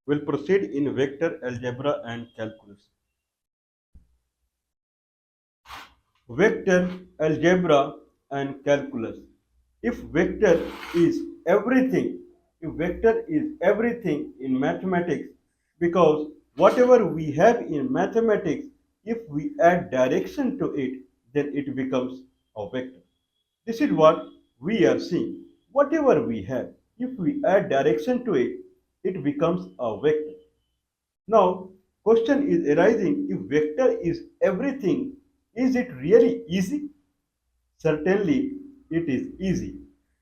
We'll proceed in vector algebra and calculus. Vector algebra and calculus. If vector is everything, if vector is everything in mathematics, because whatever we have in mathematics, if we add direction to it, then it becomes a vector. This is what we are seeing. Whatever we have, if we add direction to it, it becomes a vector. Now, question is arising, if vector is everything, is it really easy? Certainly, it is easy.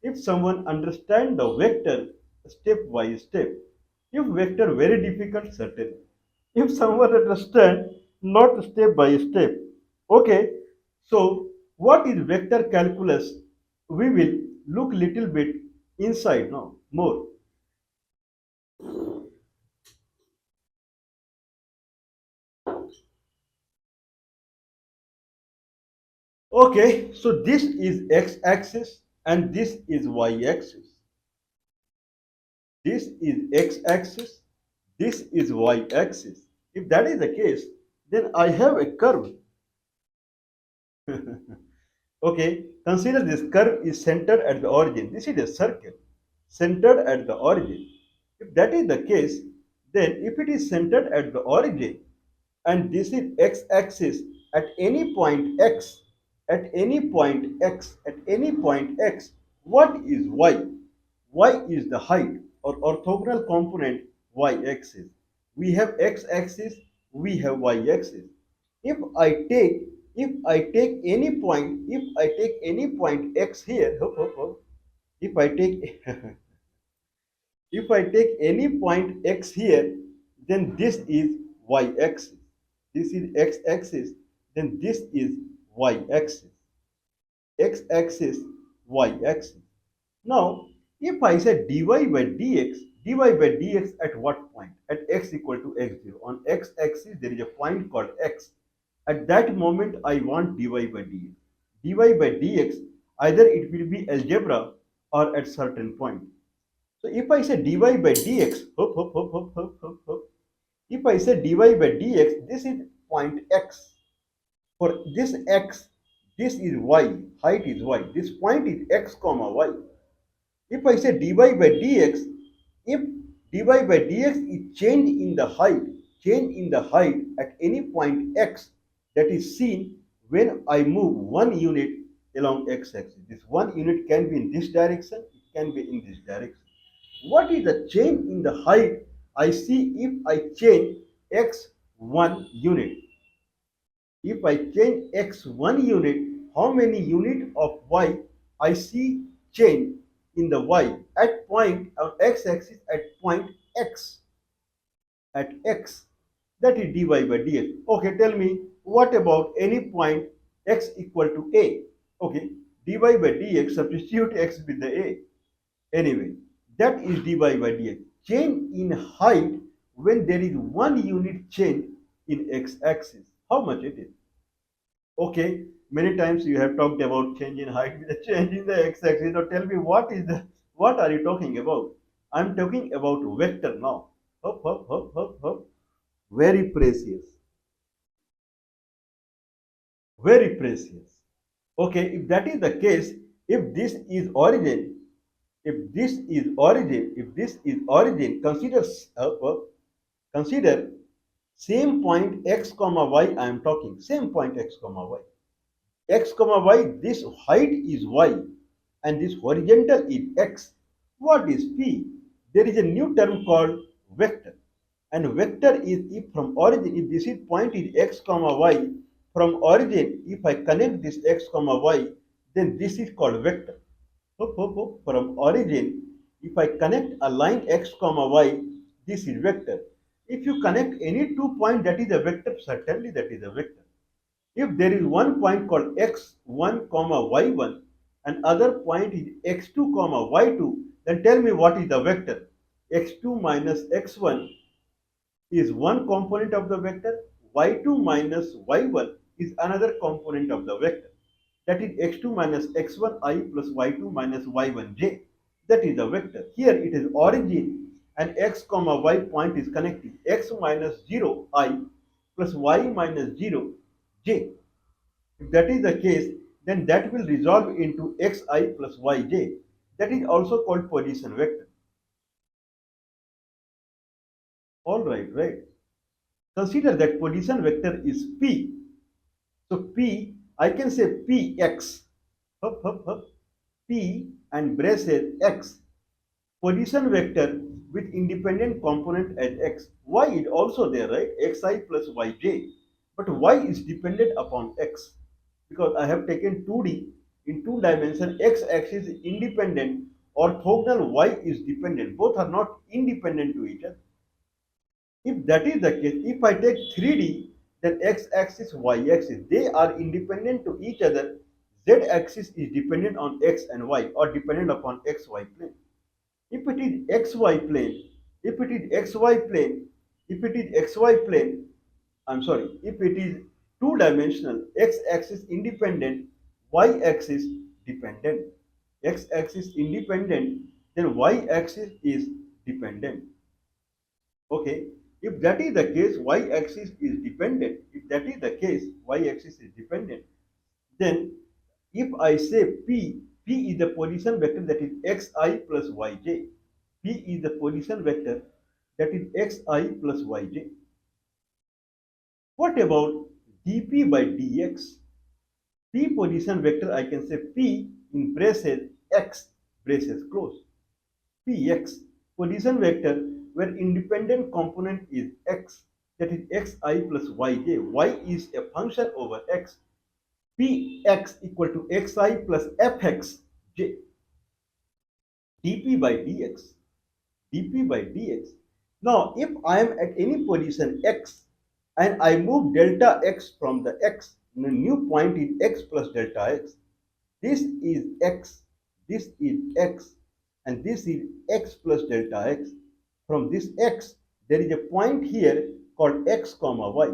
If someone understands the vector step by step. If vector very difficult, certainly. If someone understand not step by step. Okay, so what is vector calculus? We will look little bit inside now, more. Okay, so this is x-axis and this is y-axis. This is x-axis, this is y-axis. If that is the case, then I have a curve. Okay, consider this curve is centered at the origin. This is a circle centered at the origin. If that is the case, then if it is centered at the origin and this is x-axis at any point x, at any point x, at any point x, what is y? Y is the height or orthogonal component y-axis. We have x-axis, we have y-axis. If I take any point x here, if I take if I take any point x here, then this is y-axis. This is x-axis, then this is y-axis. X-axis, y-axis. Now, if I say dy by dx, at what point? At x equal to x0. On x-axis, there is a point called x. At that moment, I want dy by dx. dy by dx, either it will be algebra or at certain point. So if I say dy by dx, if I say dy by dx, this is point x. For this x, this is y, height is y. This point is x comma y. If I say dy by dx, if dy by dx is change in the height at any point x, that is seen when I move 1 unit along x-axis. This 1 unit can be in this direction, it can be in this direction. What is the change in the height I see if I change x 1 unit? If I change x 1 unit, how many unit of y I see change in the y at point of x-axis at point x, at x, that is dy by dx. Okay, tell me what about any point x equal to a? Okay, dy by dx, substitute x with the a. Anyway, that is dy by dx. Change in height when there is 1 unit change in x-axis. How much it is? Okay, many times you have talked about change in height with a change in the x-axis. Now tell me what are you talking about? I'm talking about vector now. Hop, hop, hop, hop, hop. Very precious. Very precious. Okay, if that is the case, if this is origin, consider consider same point x comma y I am talking. Same point x comma y. X comma y, this height is y and this horizontal is x. What is p? There is a new term called vector. And vector is if from origin, if this is point is x comma y, from origin, if I connect this x comma y, then this is called vector. From origin, if I connect a line x comma y, this is vector. If you connect any 2 points, that is a vector, certainly that is a vector. If there is one point called x1 comma y1 and other point is x2 comma y2, then tell me what is the vector. X2 minus x1 is one component of the vector, y2 minus y1 is another component of the vector. That is x2 minus x1 I plus y2 minus y1 j. That is the vector. Here it is origin. and x comma y point is connecting x minus 0 I plus y minus 0 j. If that is the case, then that will resolve into xi plus yj. That is also called position vector. All right, right. Consider that position vector is p. So p, I can say px, p and braces x, position vector with independent component as x. Y is also there, right? Xi plus yj. But y is dependent upon x because I have taken 2D in two dimension. X axis is independent, orthogonal y is dependent. Both are not independent to each other. If that is the case, if I take 3D, then x-axis, y-axis, they are independent to each other. Z-axis is dependent on x and y or dependent upon xy plane. If it is xy plane, if it is xy plane, if it is xy plane, I'm sorry, if it is two-dimensional, x-axis independent, y-axis dependent. X-axis independent, then y-axis is dependent. Okay, if that is the case, y-axis is dependent. If that is the case, y-axis is dependent. Then, if I say P is the position vector that is xi plus yj. P is the position vector that is xi plus yj. What about dp by dx? P position vector, I can say P in braces x braces close. Px position vector where independent component is x, that is xi plus yj. Y is a function over x. Px equal to xi plus fx j. dp by dx. dp by dx. Now, if I am at any position x and I move delta x from the x, the new point is x plus delta x. This is x, this is x, and this is x plus delta x. From this x, there is a point here called x comma y.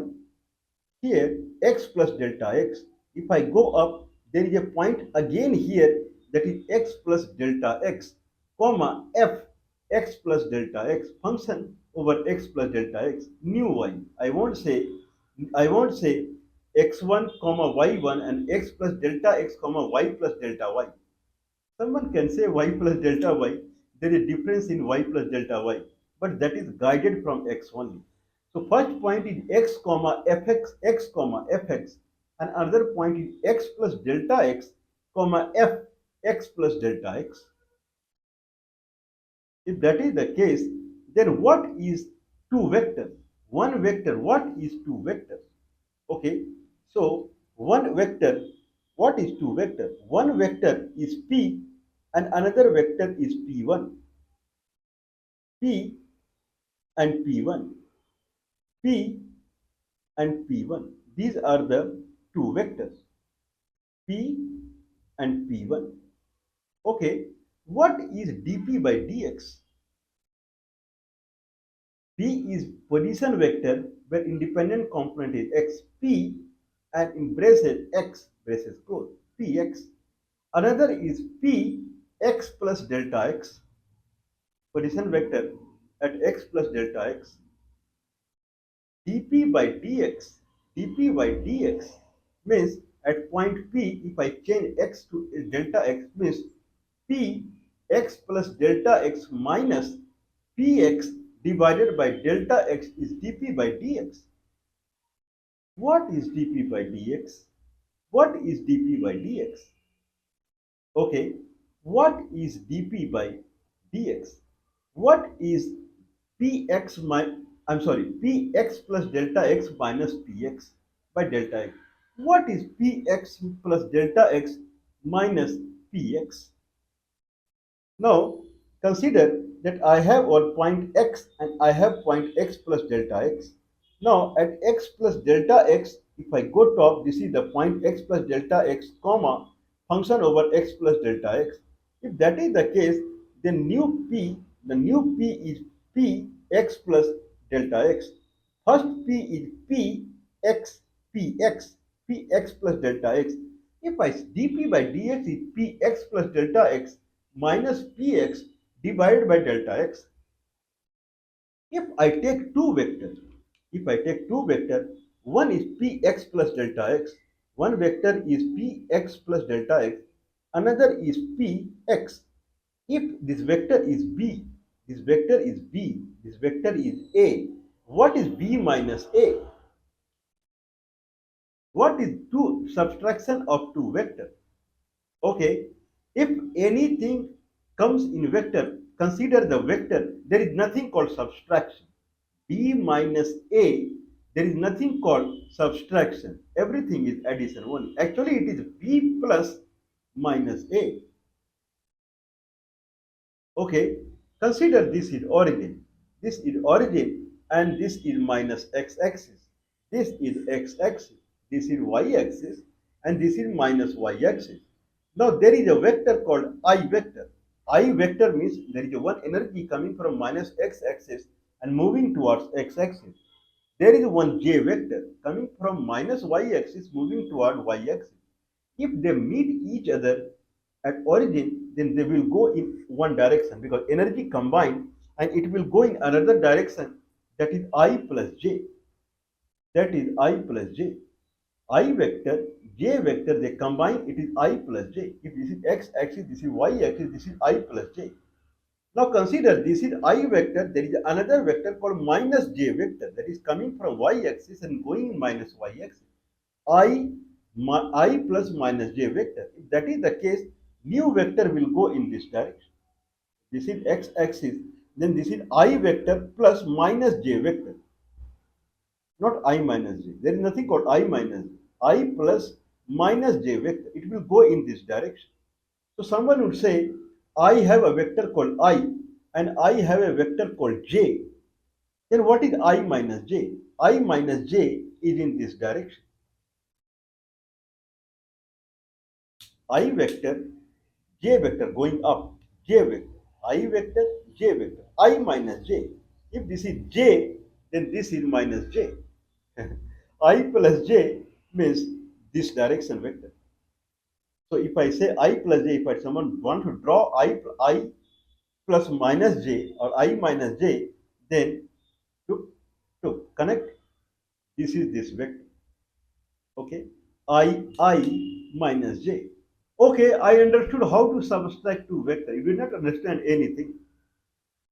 Here, x plus delta x. If I go up, there is a point again here that is x plus delta x, comma f, x plus delta x, function over x plus delta x, new y. I won't say x1 comma y1 and x plus delta x comma y plus delta y. Someone can say y plus delta y, there is difference in y plus delta y, but that is guided from x only. So first point is x comma fx, x comma fx, and another point is x plus delta x comma f, x plus delta x. If that is the case, then what is two vectors? One vector, what is two vectors? Okay, so one vector, what is two vectors? One vector is P and another vector is P1. P and P1. P and P1. These are the two vectors. P and P1. Okay, what is dP by dx? P is position vector where independent component is x, P, and in braces x, braces close, Px. Another is P x plus delta x, position vector at x plus delta x. dP by dx, dP by dx means at point P, if I change x to delta x, means P x plus delta x minus Px divided by delta x is dP by dx. What is dP by dx? What is dP by dx? Okay, what is dP by dx? What is px px plus delta x minus px by delta x? What is px plus delta x minus px? Now, consider that I have one point x and I have point x plus delta x. Now, at x plus delta x, if I go top, this is the point x plus delta x, comma, function over x plus delta x. If that is the case, then the new p is p x plus delta x. First p is p x px plus delta x. If I dp by dx is px plus delta x minus px divided by delta x. If I take two vectors, if I take two vectors, one is px plus delta x, one vector is px plus delta x, another is px. If this vector is b, this vector is b, this vector is a, what is b minus a? What is two subtraction of two vectors? Okay, if anything comes in vector, consider the vector. There is nothing called subtraction. B minus A, there is nothing called subtraction. Everything is addition only. Actually, it is B plus minus A. Okay, consider this is origin. This is origin and this is minus x-axis. This is x-axis. This is y-axis and this is minus y-axis. Now there is a vector called I vector. I vector means there is a one energy coming from minus x-axis and moving towards x-axis. There is one j vector coming from minus y-axis moving toward y-axis. If they meet each other at origin, then they will go in one direction because energy combined and it will go in another direction, that is I plus j. That is I plus j. I vector, j vector, they combine, it is I plus j. If this is x axis, this is y axis, this is I plus j. Now consider this is I vector, there is another vector called minus j vector that is coming from y axis and going in minus y axis. I plus minus j vector. If that is the case, new vector will go in this direction. This is x axis, then this is I vector plus minus j vector, not I minus j. There is nothing called I minus j. I plus minus j vector. It will go in this direction. So someone would say, I have a vector called I and I have a vector called j. Then what is I minus j? I minus j is in this direction. I vector, j vector going up, j vector, I vector, j vector, I minus j. If this is j, then this is minus j. I plus j means this direction vector. So if I say I plus j, if someone want to draw I plus minus j or I minus j, then to connect, this is this vector. Okay, I minus j. Okay, I understood how to subtract two vector. You did not understand anything.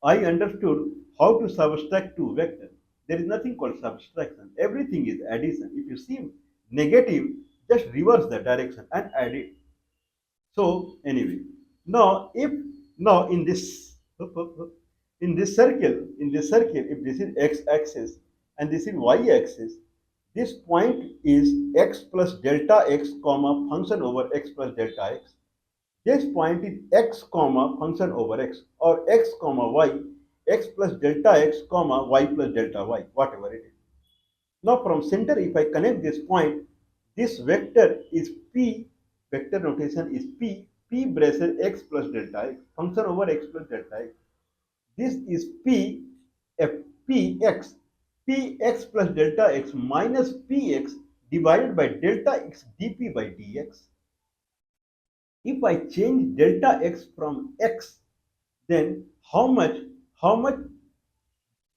I understood how to subtract two vector. There is nothing called subtraction. Everything is addition. If you see negative, just reverse the direction and add it. So anyway, now if now in this circle, if this is x-axis and this is y-axis, this point is x plus delta x comma function over x plus delta x. This point is x comma function over x or x comma y, x plus delta x comma y plus delta y, whatever it is. Now from center, if I connect this point, this vector is p, vector notation is p braces x plus delta x, function over x plus delta x. This is p, f, px, px plus delta x minus px divided by delta x dp by dx. If I change delta x from x, then how much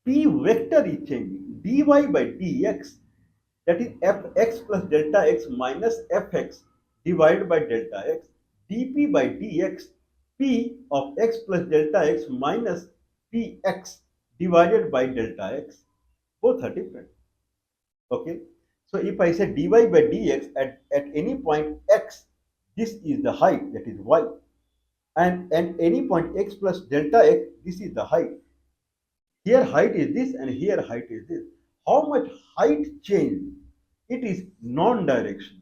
p vector is changing? dy by dx, that is fx plus delta x minus fx divided by delta x, dp by dx, p of x plus delta x minus px divided by delta x. Both are different. Okay, so if I say dy by dx at any point x, this is the height, that is y, and any point x plus delta x, this is the height. Here height is this and here height is this. How much height change? It is non-direction.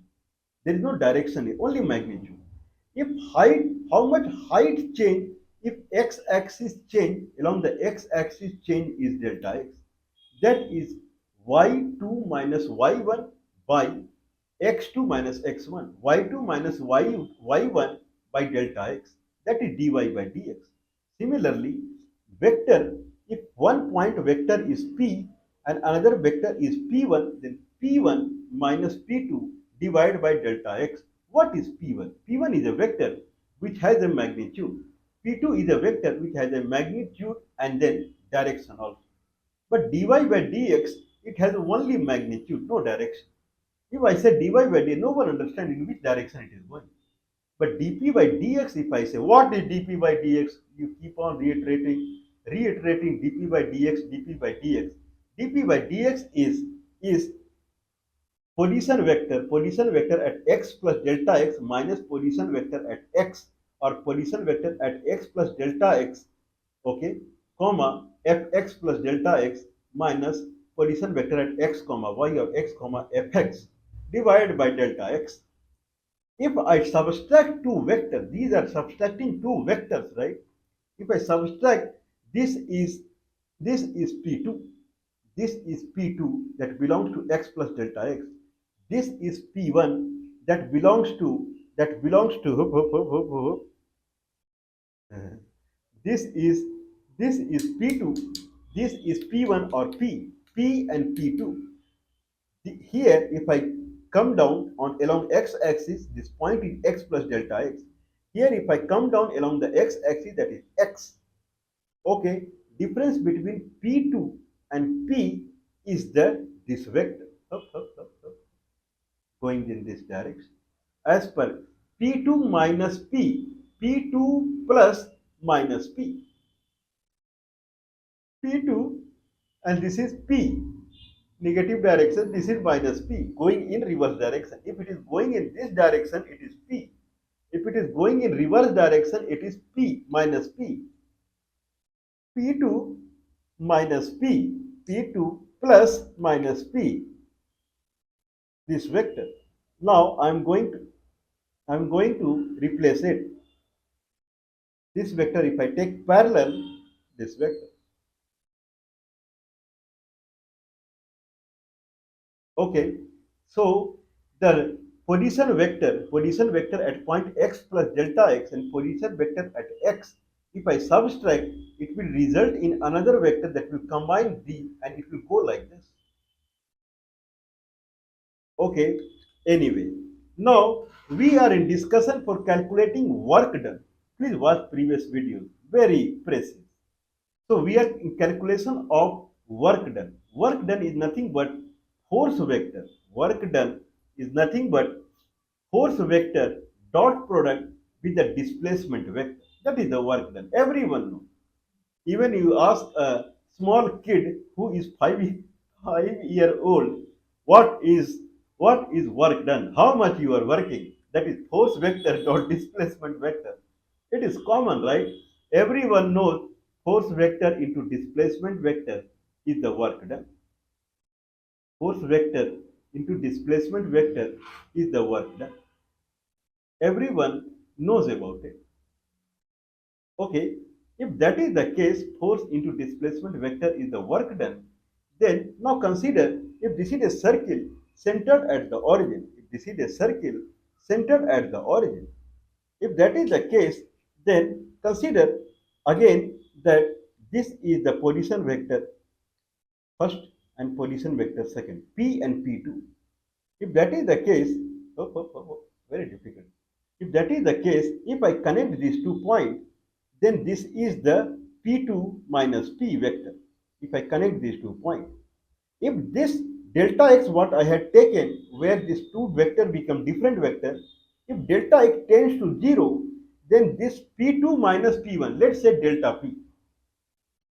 There is no direction, only magnitude. If height, how much height change? If x-axis change, along the x-axis change is delta x. That is y2 minus y1 by x2 minus x1, y2 minus y1 by delta x. That is dy by dx. Similarly, vector, if one point vector is p and another vector is p1, then p1 minus p2 divided by delta x. What is p1? P1 is a vector which has a magnitude. P2 is a vector which has a magnitude and then direction also. But dy by dx, it has only magnitude, no direction. If I say dy by dx, no one understands in which direction it is going. But dp by dx, if I say, what is dp by dx? You keep on reiterating dp by dx, dp by dx. dp by dx is position vector at x plus delta x minus position vector at x, or position vector at x plus delta x, okay, comma fx plus delta x minus position vector at x comma y, or x comma fx divided by delta x. If I subtract two vectors, these are subtracting two vectors, right? If I subtract, this is this is P2, this is P2 that belongs to x plus delta x. This is P1 that belongs to uh, this is this is P2, this is P1 or P and P2. Here, if I come down on along x-axis, this point is x plus delta x. Here, if I come down along the x-axis, that is x. Okay, difference between P2 and P is that this vector going in this direction. As per P2 minus P2 plus minus P2, and this is P, negative direction, this is minus P, going in reverse direction. If it is going in this direction, it is P. If it is going in reverse direction, it is P minus P. P2 minus P2 plus minus P, this vector. Now I'm going to replace it. This vector, if I take parallel, this vector. Okay, so the position vector at point x plus delta x and position vector at x, if I subtract, it will result in another vector that will combine the, and it will go like this. Okay, anyway, now we are in discussion for calculating work done. Please watch previous videos, very precise. So we are in calculation of work done. Work done is nothing but force vector. Work done is nothing but force vector dot product with the displacement vector. That is the work done. Everyone knows. Even you ask a small kid who is 5 year old, what is work done? How much you are working? That is force vector dot displacement vector. It is common, right? Everyone knows force vector into displacement vector is the work done. Force vector into displacement vector is the work done. Everyone knows about it. Okay, if that is the case, force into displacement vector is the work done, then now consider if this is a circle centered at the origin, if this is a circle centered at the origin, if that is the case, then consider again that this is the position vector first and position vector second, P and P2. If that is the case, very difficult. If that is the case, if I connect these 2 points, then this is the P2 minus P vector. If I connect these 2 points, if this delta x what I had taken, where these two vector become different vector, if delta x tends to 0, then this P2 minus P1, let's say delta P,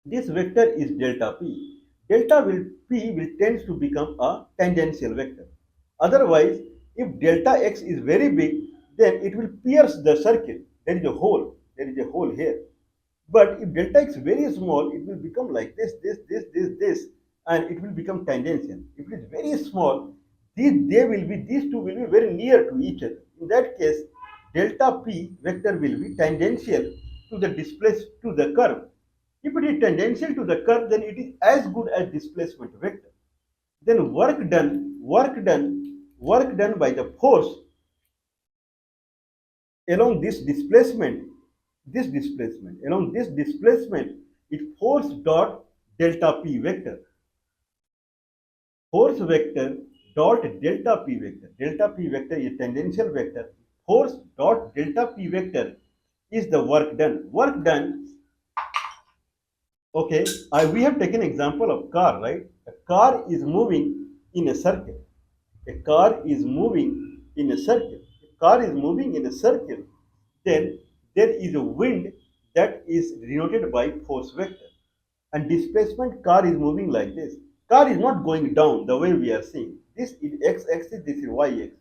this vector is delta P. Delta P will tend to become a tangential vector. Otherwise, if delta x is very big, then it will pierce the circle. There is a hole. There is a hole here. But if delta x is very small, it will become like this, and it will become tangential. If it is very small, these two will be very near to each other. In that case, delta p vector will be tangential to the curve. If it is tangential to the curve, then it is as good as displacement vector. Then work done by the force along along this displacement, is force dot delta p vector. Force vector dot delta p vector. Delta p vector is tangential vector. Force dot delta p vector is the work done. Work done Okay, we have taken example of car, right? A car is moving in a circle. A car is moving in a circle. A car is moving in a circle. Then there is a wind that is denoted by force vector. And displacement car is moving like this. Car is not going down the way we are seeing. This is x-axis, this is y-axis.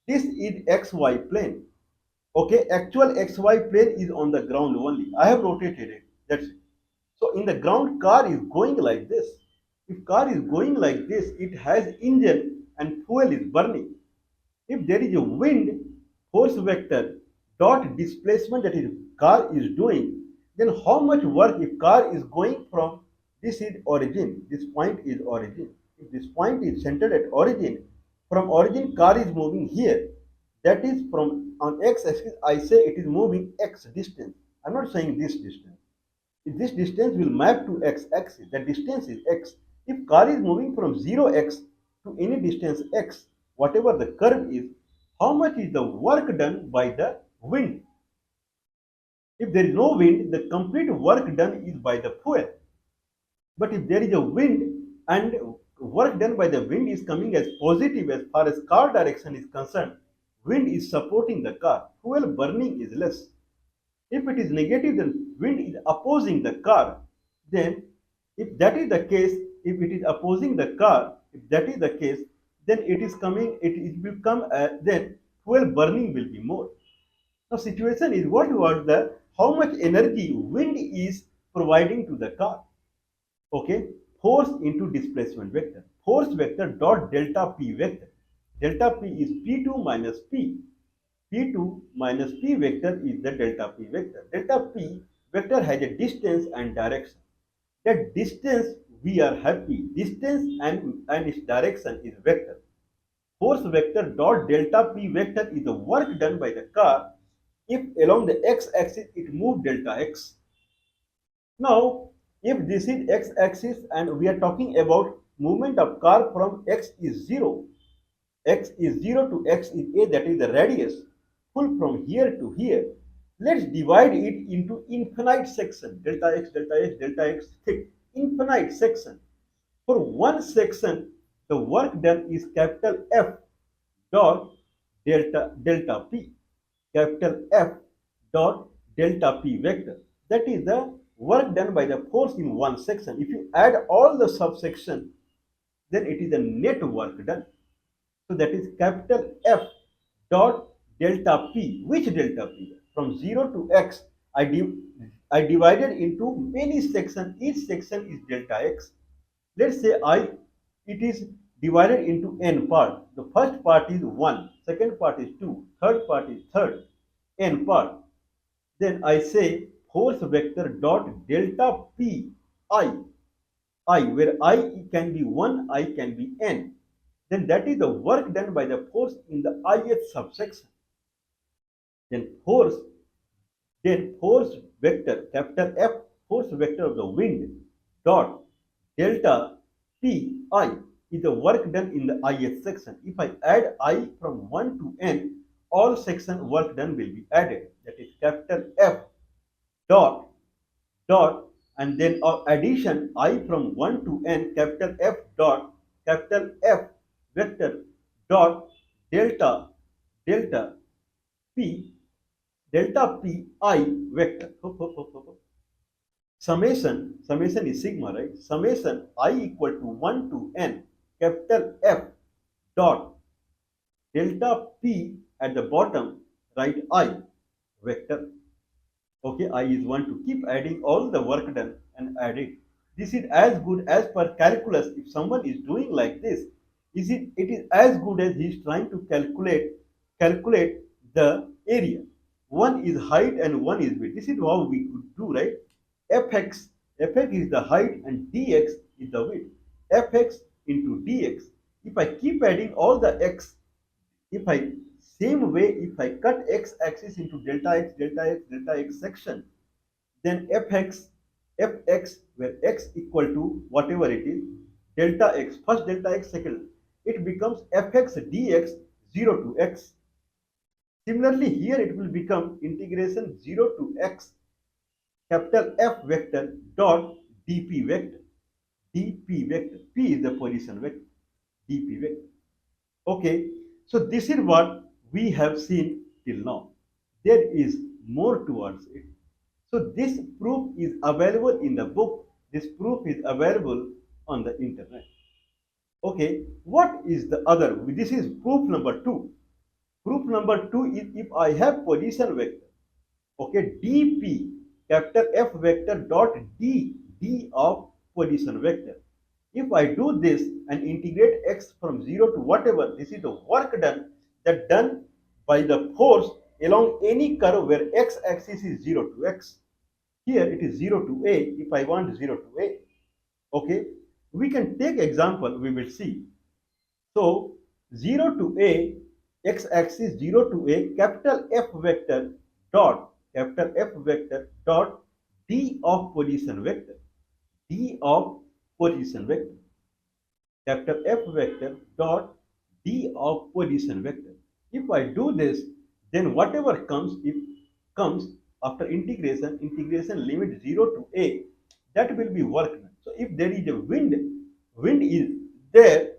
This is xy plane. Okay, actual xy plane is on the ground only. I have rotated it. That's it. So in the ground, car is going like this. If car is going like this, it has engine and fuel is burning. If there is a wind, force vector dot displacement that is car is doing, then how much work if car is going from this is origin, this point is origin. If this point is centered at origin, from origin car is moving here. That is from on x-axis, I say it is moving x distance. I'm not saying this distance. If this distance will map to x-axis, the distance is x. If car is moving from 0x to any distance x, whatever the curve is, how much is the work done by the wind? If there is no wind, the complete work done is by the fuel. But if there is a wind and work done by the wind is coming as positive as far as car direction is concerned, wind is supporting the car, fuel burning is less. If it is negative, then wind is opposing the car. Then, if that is the case, if it is opposing the car, if that is the case, then it is coming, it will come, then fuel burning will be more. Now, situation is what was the how much energy wind is providing to the car. Okay, force into displacement vector. Force vector dot delta p vector. Delta p is p2 minus p. P2 minus P vector is the delta P vector. Delta P vector has a distance and direction. That distance we are happy. Distance and its direction is vector. Force vector dot delta P vector is the work done by the car if along the x-axis it moves delta x. Now, if this is x-axis and we are talking about movement of car from x is 0, x is 0 to x is a, that is the radius, full from here to here. Let's divide it into infinite section, delta x thick, infinite section. For one section, the work done is capital F dot delta p, capital F dot delta p vector. That is the work done by the force in one section. If you add all the subsection, then it is the net work done. So that is capital F dot delta P. Which delta P? From 0 to x, I divided into many sections. Each section is delta x. Let's say it is divided into n part. The first part is 1, second part is 2, third part is third, n part. Then I say force vector dot delta P I, where I can be 1, I can be n. Then that is the work done by the force in the ith subsection. Then force vector, capital F, force vector of the wind dot delta P I is the work done in the ith section. If I add I from 1 to n, all section work done will be added. That is capital F dot and then addition I from 1 to n, capital F dot capital F vector dot delta delta p delta p I vector. Summation is sigma, right? Summation I equal to 1 to n, capital F dot delta p at the bottom, right, I vector. Okay, I is 1 to keep adding all the work done and add it. This is as good as per calculus. If someone is doing like this, it is as good as he is trying to calculate the area. One is height and one is width. This is how we could do, right? Fx is the height and dx is the width. Fx into dx. If I keep adding all the x, if I same way, if I cut x-axis into delta x section, then fx, where x equal to whatever it is, delta x, first delta x, second, it becomes fx dx 0 to x. Similarly, here it will become integration 0 to x, capital F vector dot dp vector. dp vector. P is the position vector. dp vector. Okay, so this is what we have seen till now. There is more towards it. So this proof is available in the book. This proof is available on the internet. Okay, what is the other? This is proof number two. Proof number two is if I have position vector, okay, dp, capital F vector dot d of position vector. If I do this and integrate x from 0 to whatever, this is the work done by the force along any curve where x-axis is 0 to x. Here it is 0 to a if I want 0 to a. Okay, we can take example, we will see. So 0 to a, x-axis 0 to a, capital F vector dot d of position vector. d of position vector. Capital F vector dot d of position vector. If I do this, then whatever comes, if comes after integration limit 0 to a, that will be work done. So if there is a wind is there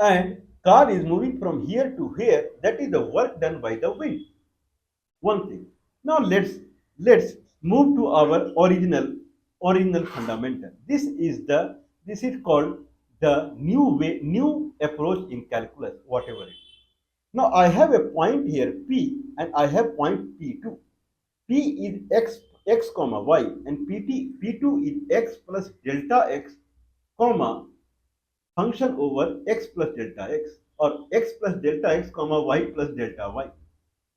and car is moving from here to here, that is the work done by the wind. One thing. Now let's move to our original fundamental. This is called the new approach in calculus, whatever it is. Now I have a point here P and I have point P2. P is x comma y and P2 is x plus delta x comma function over x plus delta x, or x plus delta x comma y plus delta y.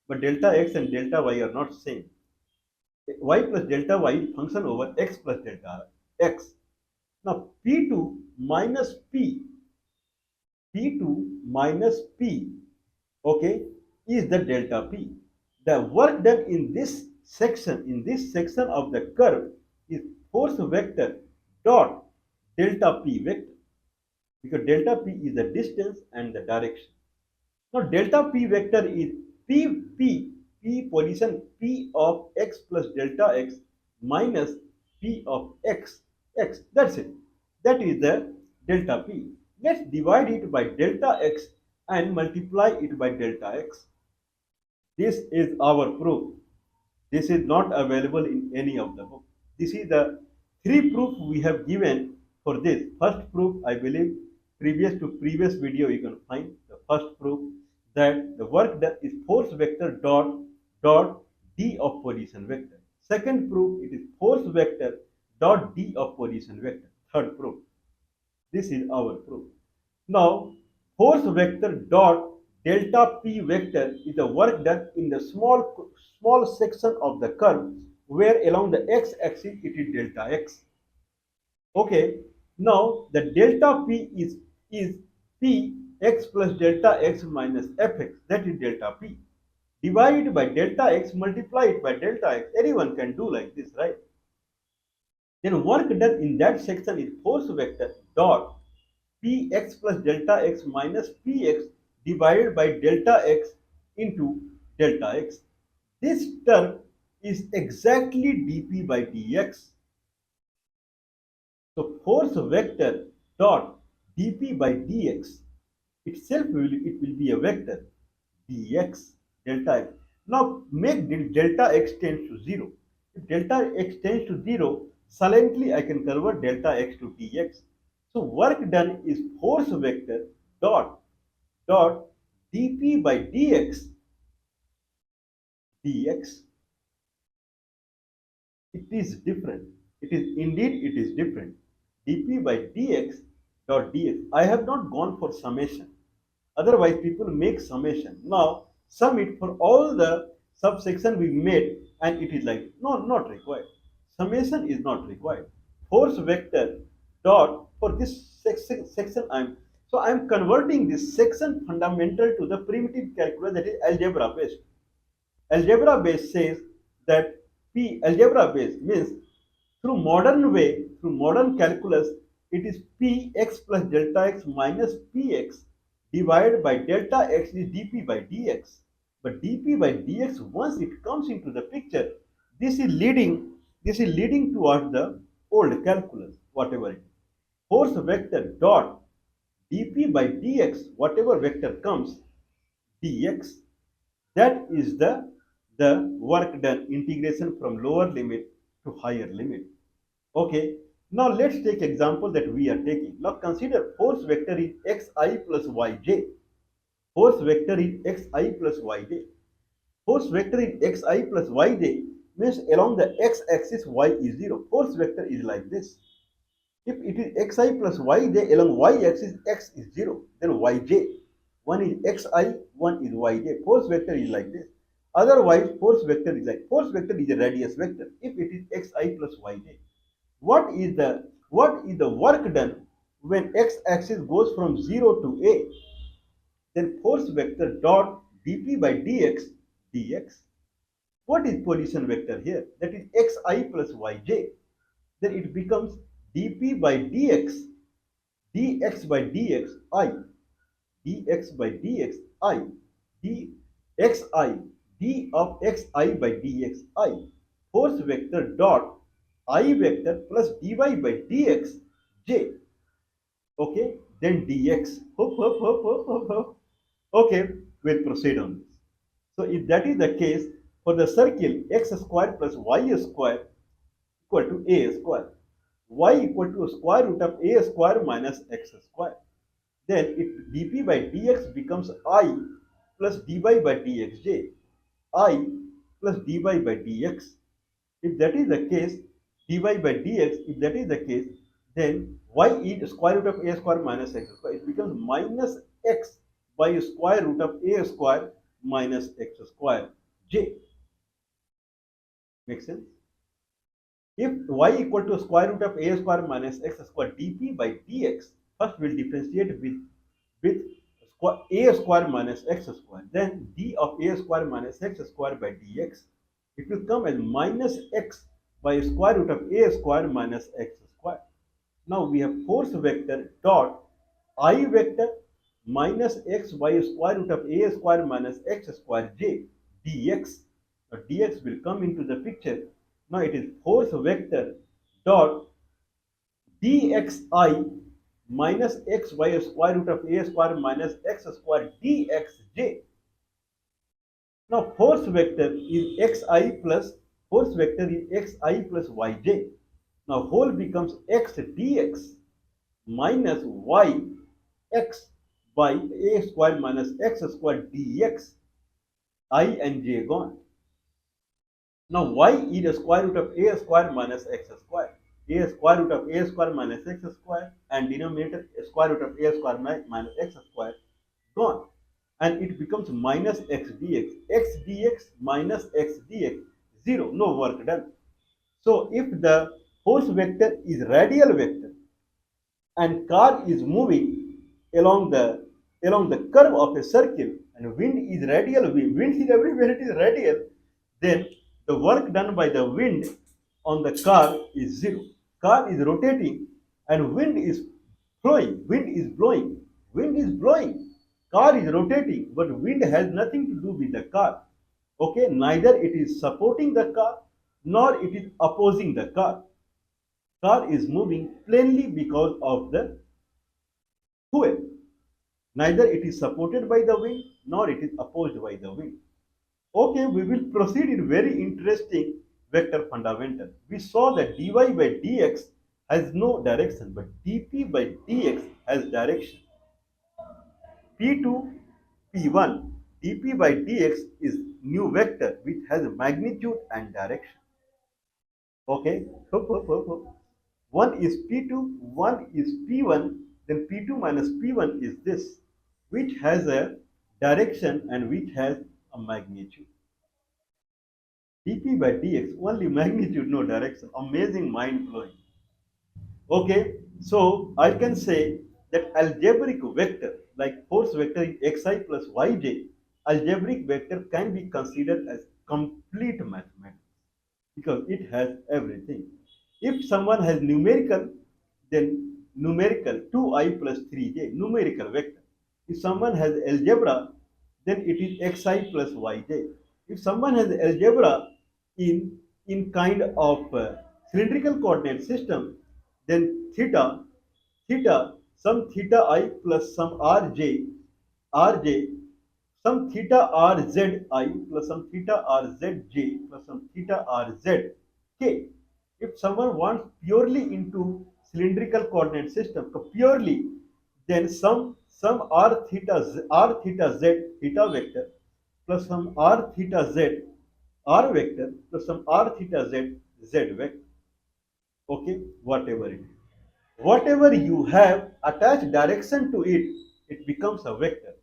But delta x and delta y are not same. Y plus delta y function over x plus delta x. Now P2 minus P2 minus P, okay, is the delta P. The work done in this section of the curve is force vector dot delta P vector, because delta P is the distance and the direction. Now delta P vector is P position P of x plus delta x minus P of x. That's it. That is the delta P. Let's divide it by delta x and multiply it by delta x. This is our proof. This is not available in any of the book. This is the three proof we have given for this. First proof, I believe, previous video you can find the first proof that the work done is force vector dot d of position vector. Second proof, it is force vector dot d of position vector. Third proof. This is our proof. Now, force vector dot delta p vector is the work done in the small section of the curve where along the x-axis it is delta x. Okay, now the delta p is p x plus delta x minus fx, that is delta p. Divide it by delta x, multiply it by delta x. Anyone can do like this, right? Then work done in that section is force vector dot px plus delta x minus px divided by delta x into delta x. This term is exactly dp by dx. So force vector dot dp by dx itself it will be a vector dx delta x. Now make delta x tends to 0. If delta x tends to 0, silently I can convert delta x to dx. So work done is force vector dot dp by dx. It is different. It is different. dp by dx dot dx. I have not gone for summation. Otherwise, people make summation. Now, sum it for all the subsection we made, and it is like, no, not required. Summation is not required. Force vector dot for this section I am converting this section fundamental to the primitive calculus, that is algebra based. Algebra based says that algebra based means through modern calculus, it is px plus delta x minus px divided by delta x is dp by dx. But dp by dx, once it comes into the picture, this is leading towards the old calculus. whatever it is. Force vector dot dp by dx, whatever vector comes, dx, that is the work done, integration from lower limit to higher limit. Okay, now let's take example that we are taking. Now consider force vector is xi plus yj. Force vector is xi plus yj. Force vector in xi plus yj means along the x-axis y is 0. Force vector is like this. If it is xi plus yj along y-axis x is 0, then yj. One is xi, one is yj. Force vector is like this. Otherwise, force vector is like, force vector is a radius vector. If it is xi plus yj, what is the work done when x-axis goes from 0 to a? Then force vector dot dp by dx. What is position vector here? That is xi plus yj. Then it becomes dp by dx by dx I, dx by dx I, dxi, d of xi by dx I. Force vector dot I vector plus dy by dx j. Okay, then dx. Hop. Okay, we'll proceed on this. So if that is the case, for the circle x square plus y square equal to a square, y equal to square root of a square minus x square, then it dp by dx becomes I plus dy by dxj, I plus dy by dx. If that is the case, dy by dx, if that is the case, then y is square root of a square minus x square. It becomes minus x by square root of a square minus x square j. Makes sense? If y equal to square root of a square minus x square dp by dx, first we'll differentiate with a square minus x square. Then d of a square minus x square by dx. It will come as minus x by square root of a square minus x square. Now we have force vector dot I vector minus x by square root of a square minus x square j dx. Now dx will come into the picture. Now it is force vector dot dxi minus x by square root of a square minus x square dxj. Now force vector is xi plus, force vector is xi plus yj. Now whole becomes x dx minus y x by a square minus x square dx. I and j gone. Now y is a square root of a square minus x square. A square root of a square minus x square and denominator square root of a square minus x square gone. And it becomes minus x dx. X dx minus x dx, 0, no work done. So if the force vector is radial vector and car is moving along the curve of a circle and wind is radial, wind is everywhere, it is radial, then the work done by the wind on the car is 0. Car is rotating and wind is flowing, wind is blowing. Car is rotating, but wind has nothing to do with the car. Okay, neither it is supporting the car nor it is opposing the car. Car is moving plainly because of the fuel. Neither it is supported by the wind nor it is opposed by the wind. Okay, we will proceed in very interesting vector fundamental. We saw that dy by dx has no direction, but dp by dx has direction. P2, P1, dp by dx is new vector which has magnitude and direction. Okay, one is P2, one is P1, then P2 minus P1 is this, which has a direction and which has a magnitude. dp by dx, only magnitude, no direction. Amazing, mind blowing. Okay, so I can say that algebraic vector like force vector is xi plus yj, algebraic vector can be considered as complete mathematics because it has everything. If someone has numerical, then numerical 2i plus 3j, numerical vector. If someone has algebra, then it is xi plus yj. If someone has algebra in kind of cylindrical coordinate system, then theta, some theta I plus some rj, some theta rzi plus some theta rzj plus some theta rzk. If someone wants purely into cylindrical coordinate system, purely, then some r theta z theta vector plus some r theta z r vector plus some r theta z z vector. Okay, whatever it is. Whatever you have attached direction to it, it becomes a vector.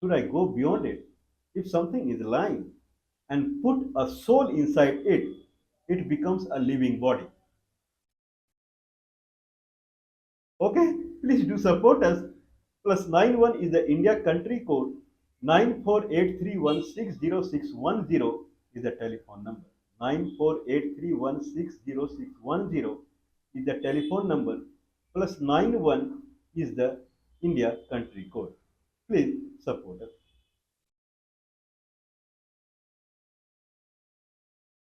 Should I go beyond it? If something is lying and put a soul inside it, it becomes a living body. Okay, please do support us. +91 is the India country code. 9483160610 is the telephone number. 9483160610 is the telephone number. +91 is the India country code. Please support us.